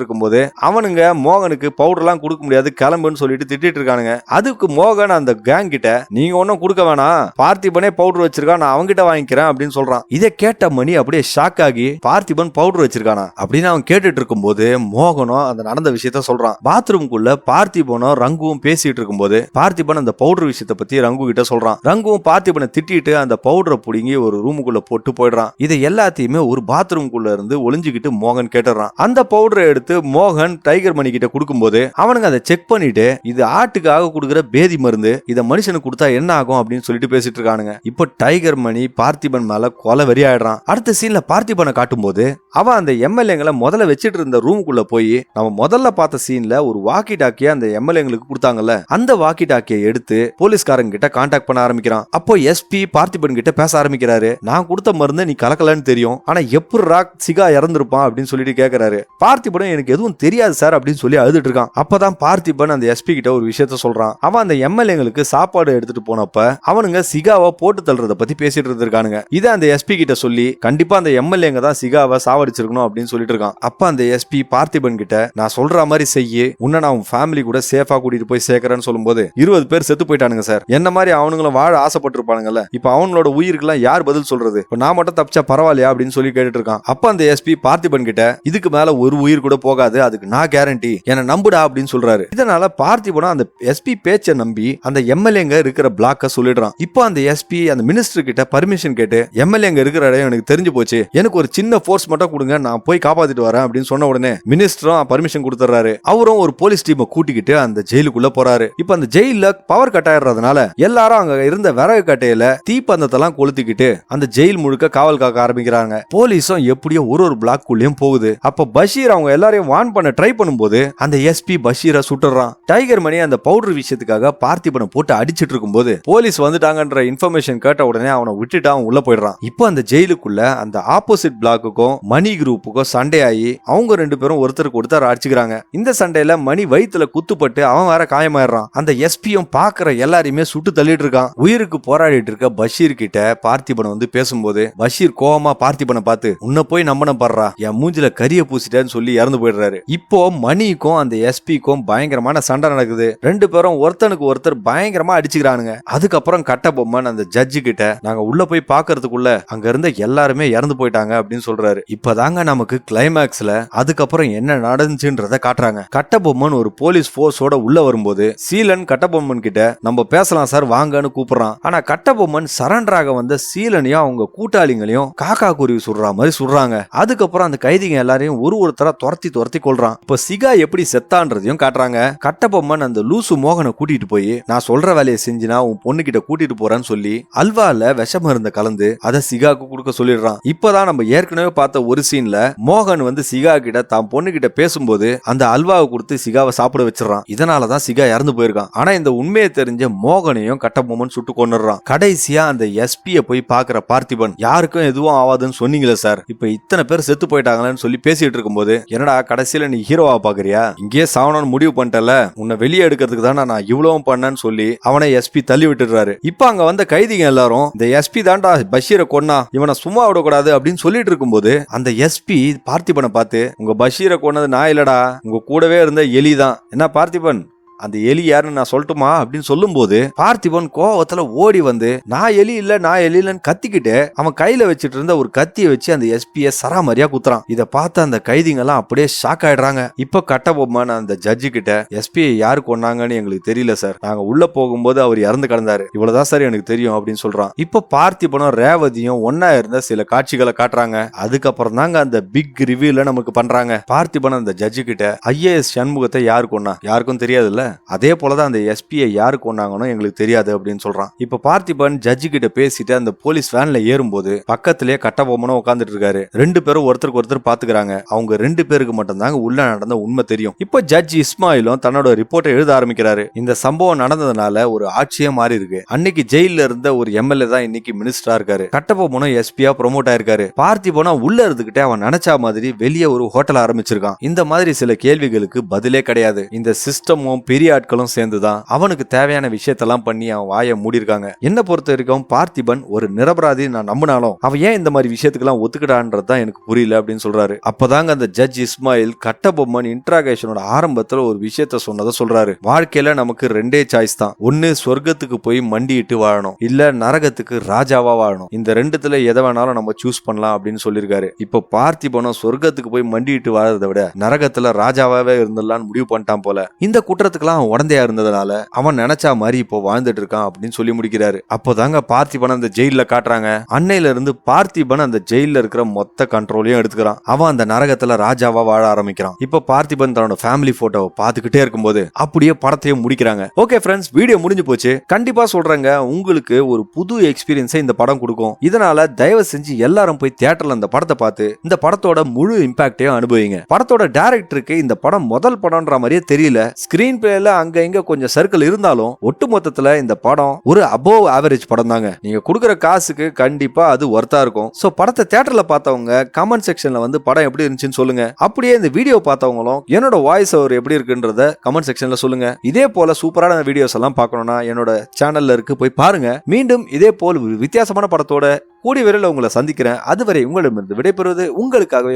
இருக்கும்போது அவனுங்க மோகனுக்கு பவுடர் எல்லாம் கொடுக்க முடியாது கிளம்புன்னு சொல்லிட்டு திட்டிட்டு இருக்கானுங்க. அதுக்கு மோகன் அந்த கேங் கிட்ட, நீங்க ஒன்னும் கொடுக்க வேணாம், பார்த்திபனே பவுடர் வச்சிருக்கான், நான் அவன்கிட்ட வாங்கிக்கிறேன் அப்படின்னு சொல்றான். இதை கேட்ட மணி அப்படியே ஷாக் ஆகி, பார்த்திபன் பவுடர் வச்சிருக்கானா அப்படின்னு அவன் கேட்டுட்டு இருக்கும்போது மோகனும் அந்த நடந்த விஷயத்த சொல்றான். பாத்ரூம்குள்ள பார்த்திபனும் ரங்குவும் பேசிட்டு இருக்கும்போது பார்த்திபன் அந்த பவுடர் விஷயத்தை பத்தி ரங்கு கிட்ட சொல்றான். ரங்குவும் பார்த்திபனை திட்டிட்டு அந்த பவுடரை புடுங்கி ஒரு ரூமுக்குள்ள போட்டு போயிடுறான். இதை எல்லாத்தையுமே ஒரு பாத்ரூம்குள்ள இருந்து ஒளிஞ்சுக்கிட்டு மோகன் கேட்டுறான். அந்த பவுடரை எடுத்து மோகன் டைகர் மணி கிட்ட கொடுக்கும்போது அவனுங்க அதை செக் பண்ணிட்டு, இது ஆட்டுக்காக கொடுக்குற பேதி மருந்து, இதை மனுஷனுக்கு கொடுத்தா என்ன ஆகும் அப்படின்னு சொல்லிட்டு பேசிட்டு இருக்கானுங்க. இப்போ டைகர் மணி பார்த்திபன் மேல கொலை வெறி ஆயிடுறான். அடுத்த சீன்ல பார்த்திபனை காட்டும் போது அவன் அந்த எம்எல்ஏங்களை முதல்ல வச்சிட்டு இருந்த ரூமுக்குள்ள போய், நம்ம முதல்ல பார்த்த சீன்ல ஒரு வாக்கி டாக்கிய அந்த எம்எல்ஏங்களுக்கு கொடுத்தாங்கல்ல, அந்த வாக்கி டாக்கியை எடுத்து போலீஸ்காரங்க கிட்ட கான்டாக்ட் பண்ண ஆரம்பிக்கிறான். அப்போ எஸ்பி பார்த்திபன் கிட்ட பேச ஆரம்பிக்கிறாரு. நான் கொடுத்த மருந்து நீ கலக்கலன்னு தெரியும், ஆனா எப்படிரா சிகா இறந்திருப்பான் அப்படின்னு சொல்லிட்டு கேக்குறாரு. பார்த்திபன் எனக்கு எதுவும் தெரியாது சார் அப்படின்னு சொல்லி அழுதுட்டு இருக்கான். அப்பதான் பார்த்திபன் அந்த எஸ்பி கிட்ட ஒரு விஷயத்த சொல்றான். அவன் அந்த எம்எல்ஏங்களுக்கு சாப்பாடு எடுத்துட்டு போனப்ப அவனுங்க சிகாவை போட்டு தள்ளுறத பத்தி பேசிட்டு இருந்திருக்கானுங்க. இதை அந்த எஸ்பி கிட்ட சொல்லி, கண்டிப்பா அந்த எம்எல்ஏங்க தான் சிகாவை சாவடிச்சிருக்கணும் அப்படின்னு சொல்லிட்டு இருக்கான். அப்ப அந்த எஸ்பி பார்த்திபன் கிட்ட, நான் சொல்ற மாதிரி செய்ய, உன்னை நான் உன் ஃபேமிலி கூட சேஃபா கூட்டிட்டு போய் சேர்க்கறேன்னு சொல்லும்போது 20 பேர் செத்து போயிட்டானுங்க சார். என்ன மாதிரி அவனுங்களும் வாழ ஆசைப்பட்டிருப்பானுங்கல்ல, இப்ப அவங்களோட உயிருக்குலாம் யார் பதில் சொல்றது, இப்ப நான் மட்டும் தப்பிச்சா பரவாயில்லையா அப்படின்னு சொல்லி கேட்டுட்டு இருக்கான். அப்ப அந்த எஸ்பி பார்த்திபன் கிட்ட, இதுக்கு மேல ஒரு உயிர் கூட போகாது, அதுக்கு நான் கேரண்டி, என்ன நம்புடா அப்படின்னு சொல்றாரு. இதனால பார்த்திபனும் அந்த எஸ்பி பேச்சை நம்பி அந்த எம்எல்ஏங்க இருக்கிற பிளாக்க சொல்லிடுறான். இப்போ அந்த எஸ்பி அந்த மினிஸ்டர் கிட்ட பர்மிஷன் கேட்டு, எம்எல்ஏங்க இருக்கிற இடம் எனக்கு தெரிஞ்சு போச்சு, எனக்கு ஒரு சின்ன ஃபோர்ஸ் மட்டும் கொடுங்க, நான் போய் காப்பாத்திட்டு வரேன் அப்படின்னு சொன்ன உடனே மினிஸ்டரும் பர்மிஷன் கொடுத்துறாரு. அவரும் ஒரு போலீஸ் டீமை கூட்டிக்கிட்டு அந்த ஜெயிலுக்குள்ள போறாரு. இப்ப அந்த ஜெயில பவர் கட் ஆயிடுறதுனால எல்லாரும் அங்க இருந்த விறகு கட்டையில தீப்பந்தத்தெல்லாம் கொளுத்திக்கிட்டு அந்த ஜெயில் முழுக்க காவல் காக்க ஆரம்பிக்கிறாங்க. போலீஸும் எப்படியோ ஒரு பிளாக் குள்ளேயும் போகுது. அப்ப பஷீர் அவங்க எல்லாரையும் வார்ன் பண்ண ட்ரை பண்ணும்போது அந்த எஸ்பி பஷீரை சுட்டுறான். டைகர் மணி அந்த பவுடர் விஷயத்துக்காக பார்த்திபனை போட்டு அடிச்சிட்டு இருக்கும்போது போலீஸ் வந்துட்டாங்கன்ற இன்ஃபர்மேஷன் கேட்ட உடனே அவனை விட்டுட்டு அவன் உள்ள போயிடுறான். இப்போ அந்த ஜெயிலுக்குள்ள அந்த ஆப்போசிட் பிளாக்குக்கும் மணி குரூப்புக்கும் சண்டை ஆகி அவங்க 2 பேரும் ஒருத்தருக்கு ஒருத்தர் அடிச்சுக்கிறாங்க. இந்த சண்டையில மணி வயித்துல குத்துப்பட்டு அவன் வேற காயமாயிடுறான். அந்த எஸ்பியும் பாக்குற எல்லாரையுமே சுட்டு தள்ளிட்டு இருக்கான். உயிருக்கு போராடிட்டு இருக்க பஷீர் கிட்ட பார்த்திபன் வந்து பேசும்போது பஷீர் கோவமா பார்த்திபனை பார்த்து, உன்னை போய் நம்பன படுறா, என் மூஞ்சில கரிய பூசிட்டேன்னு சொல்லி இறந்து போயிடுறாரு. இப்போ மணிக்கும் அந்த எஸ்பிக்கும் பயங்கரமான சண்டை நடக்குது. 2 பேரும் ஒருத்தனுக்கு ஒருத்தர் பயங்கரமா அடிச்சுக்கிறானுங்க. அதுக்கப்புறம் கட்டபொம்மன் அந்த ஜட்ஜு கிட்ட, நாங்க உள்ள போய் பாக்குறதுக்குள்ள அங்க இருந்த எல்லாருமே இறந்து போயிட்டாங்க அப்படின்னு சொல்றாரு. இப்பதாங்க நமக்கு கிளைமேக்ஸ்ல அதுக்கப்புறம் என்ன நடந்துச்சுன்றத காட்டுறாங்க. கட்டபொம்மன் ஒரு போலீஸ் போர்ஸோட உள்ள வரும்போது சீலன் கட்டபொம்மன் கிட்ட, நம்ம பேசலாம் சார் வாங்கன்னு கூப்பிடுறான். ஆனா கட்டபொம்மன் சரண்டராக வந்த சீலனையும் அவங்க கூட்டாளிகளையும் காக்கா குருவி சுடுற மாதிரி சுடுறாங்க. அதுக்கப்புறம் அந்த கைதிங்க எல்லாரையும் ஒருத்தரா துரத்தி கொள்றான். இப்ப சிகா எப்படி செத்தான்றதையும் காட்டுறாங்க. கட்டபொம்மன் அந்த லூசு மோகனை கூட்டிட்டு போய், நான் சொல்ற வேலையை செஞ்சினா உன் பொண்ணு கிட்ட கூட்டிட்டு போறேன்னு சொல்லி அல்வால விஷ மருந்த கலந்து அதை சிகாக்கு கொடுக்க சொல்லிடுறான். இப்பதான் நம்ம ஏற்கனவே பார்த்த ஒரு சீன்ல மோகன் வந்து சிகா கிட்ட தான் பொண்ணு கிட்ட பேசும்போது அந்த அல்வாவை கொடுத்து சிகாவை சாப்பிட வச்சிடறான். இதனாலதான் சிகா இறந்து போயிருக்கான். ஆனா இந்த உண்மையை தெரிஞ்ச மோகனையும் கட்டபொம்மன் சுட்டு கொன்னுறான். கடைசியா அந்த எஸ்பிய போய் பாக்குற பார்த்திபன், யாருக்கும் எதுவும் ஆகாதுன்னு சொன்னீங்களே சார், இப்ப இத்தனை பேர் செத்து போயிட்டாங்களேன்னு சொல்லி பேசிட்டு இருக்கும்போது, என்னடா கடைசியில நீ ஹீரோவா பாக்குறியா, இங்கேயே சாவணும்னு முடிவு பண்ணிட்டல, உன்னை வெளியே எடுக்கிறதுக்கு தான் நான் இவ்வளவும் பண்ணேன்னு சொல்லி அவனை எஸ்பி தள்ளி விட்டுறாரு. இப்ப அங்க வந்த கைதிங்க எல்லாரும், இந்த எஸ்பி தாண்டா பஷீரை கொன்னா, இவனை சும்மா விடக்கூடாது அப்படின்னு சொல்லிட்டு இருக்கும்போது அந்த எஸ்பி பார்த்திபனை பார்த்து, உங்க பஷீரை கொன்னது நான் இல்லடா, உங்க கூடவே இருந்த எலிதான். என்ன பார்த்திபன், அந்த எலி யாருன்னு நான் சொல்லட்டுமா அப்படின்னு சொல்லும் போது பார்த்திபன் கோவத்துல ஓடி வந்து, நான் எலி இல்லன்னு கத்திக்கிட்டு அவன் கையில வச்சிட்டு இருந்த ஒரு கத்தியை வச்சு அந்த எஸ்பிய சராமரியா குத்துறான். இத பார்த்து அந்த கைதிங்க எல்லாம் அப்படியே ஷாக் ஆயிடுறாங்க. இப்ப கட்டபொம்மன் அந்த ஜட்ஜு கிட்ட, எஸ்பியை யாரு கொன்னாங்கன்னு எங்களுக்கு தெரியல சார், நாங்க உள்ள போகும்போது அவர் இறந்து கிடந்தாரு, இவ்வளவுதான் சார் எனக்கு தெரியும் அப்படின்னு சொல்றான். இப்ப பார்த்திபனும் ரேவதியும் ஒன்னா இருந்த சில காட்சிகளை காட்டுறாங்க. அதுக்கப்புறம் தாங்க அந்த பிக் ரிவியூல நமக்கு பண்றாங்க. பார்த்திபன் அந்த ஜட்ஜு கிட்ட, ஐஏஎஸ் சண்முகத்தை யாரு கொன்னா, யாருக்கும் தெரியாதுல்ல, அதே போலதான் அந்த எஸ்பியை யாரு கொண்டாங்கன்னு எங்களுக்கு தெரியாது அப்படின்னு சொல்றான். இப்ப பார்த்திபன் ஜட்ஜி கிட்ட பேசிட்டு அந்த போலீஸ் வேன்ல ஏறும்போது பக்கத்திலேயே கட்டபொம்மனும் உட்காந்துட்டு இருக்காரு. ரெண்டு பேரும் ஒருத்தருக்கு ஒருத்தர் பாத்துக்கிறாங்க. அவங்க ரெண்டு பேருக்கு மட்டும் தாங்க உள்ள நடந்த உண்மை தெரியும். இப்ப ஜட்ஜி இஸ்மாயிலும் தன்னோட ரிப்போர்ட்டை எழுத ஆரம்பிக்கிறாரு. இந்த சம்பவம் நடந்ததுனால ஒரு ஆட்சியே மாறி இருக்கு. அன்னைக்கு ஜெயில இருந்த ஒரு எம்எல்ஏ தான் இன்னைக்கு மினிஸ்டரா இருக்காரு. கட்டபொம்மனும் எஸ்பியா ப்ரொமோட் ஆயிருக்காரு. பார்த்திபனும் உள்ள இருந்துகிட்டே அவன் நினைச்ச மாதிரி வெளியே ஒரு ஹோட்டல் ஆரம்பிச்சிருக்கான். இந்த மாதிரி சில கேள்விகளுக்கு பதிலே கிடையாது. இந்த சிஸ்டமும் பெரிய ஆட்களும் சேர்ந்துதான் அவனுக்கு தேவையான விஷயத்தெல்லாம் பண்ணி அவன் வாயை மூடிருக்காங்க. என்ன பொறுத்த வரைக்கும் பார்த்திபன் ஒரு நிரபராதி நான் நம்பினாலும் அவன் ஏன் இந்த மாதிரி விஷயத்துக்கெல்லாம் ஒத்துக்கிட்டான்றதுதான் எனக்கு புரியல அப்படின்னு சொல்றாரு. அப்பதாங்க அந்த ஜட்ஜ் இஸ்மாயில் கட்டபொம்மன் இன்ட்ராகேஷனோட ஆரம்பத்துல ஒரு விஷயத்த சொன்னதை சொல்றாரு. வாழ்க்கையில நமக்கு ரெண்டே சாய்ஸ் தான். ஒன்னு சொர்க்கத்துக்கு போய் மண்டிட்டு வாழணும், இல்ல நரகத்துக்கு ராஜாவா வாழணும். இந்த ரெண்டுத்துல எதை வேணாலும் நம்ம சூஸ் பண்ணலாம் அப்படின்னு சொல்லிருக்காரு. இப்ப பார்த்திபனும் சொர்க்கத்துக்கு போய் மண்டிட்டு வாழறதை விட நரகத்துல ராஜாவாவே இருந்துடலான்னு முடிவு பண்ணிட்டான் போல. இந்த குற்றத்துக்கெல்லாம் அவன் உடந்தையா இருந்ததுனால அவன் நினைச்சா மாதிரி இப்போ வாழ்ந்துட்டு இருக்கான் அப்படின்னு சொல்லி முடிக்கிறாரு. அப்போதாங்க பார்த்திபன் அந்த ஜெயில காட்டுறாங்க. அன்னையில இருந்து பார்த்திபன் அந்த ஜெயில இருக்கிற மொத்த கண்ட்ரோலையும் எடுத்துக்கிறான். அவன் அந்த நரகத்துல ராஜாவா வாழ ஆரம்பிக்கிறான். இப்ப பார்த்திபன் தன்னோட ஃபேமிலி போட்டோவை பார்த்துக்கிட்டே இருக்கும்போது அப்படியே படத்தையும் முடிக்கிறாங்க. ஓகே ஃப்ரெண்ட்ஸ், வீடியோ முடிஞ்சு போச்சு. கண்டிப்பா சொல்றேங்க, உங்களுக்கு ஒரு புது எக்ஸ்பீரியன்ஸை இந்த படம் கொடுக்கும். இதனால தயவு செஞ்சு எல்லாரும் போய் தியேட்டர்ல இந்த படத்தை பார்த்து இந்த படத்தோட முழு இம்பாக்டையும் அனுபவிங்க. படத்தோட டைரக்டருக்கு இந்த படம் முதல் படம்ன்ற மாதிரியே தெரியல. ஸ்கிரீன் பிளேல அங்க இங்க கொஞ்சம் சர்க்கிள் இருந்தாலும் ஒட்டு மொத்தத்துல இந்த படம் ஒரு அபோவ் ஆவரேஜ் படம் தாங்க. நீங்க கொடுக்குற காசுக்கு கண்டிப்பா அது ஒர்த்தா இருக்கும். சோ படத்தை தியேட்டர்ல பார்த்தவங்க கமெண்ட் செக்ஷன்ல வந்து படம் எப்படி இருந்துச்சுன்னு சொல்லுங்க. அப்படியே இந்த வீடியோ பார்த்தவங்களும் என்னோட வாய்ஸ் ஓவர் எப்படி இருக்குன்றத கமெண்ட் செக்ஷன்ல சொல்லுங்க. இதே போல சூப்பரான வீடியோஸ் எல்லாம் பார்க்கணும்னா என்னோட சேனல்ல இருக்கு, போய் பாருங்க. மீண்டும் இதே போல் வித்தியாசமான படத்தோட கூடிய விரைவில் உங்களை சந்திக்கிறேன். அதுவரை உங்களிடமிருந்து விடைபெறுவது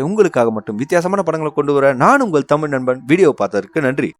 உங்களுக்காக மட்டும் வித்தியாசமான படங்களை கொண்டு வர நான் உங்கள் தமிழ் நண்பன். வீடியோ பார்த்ததற்கு நன்றி.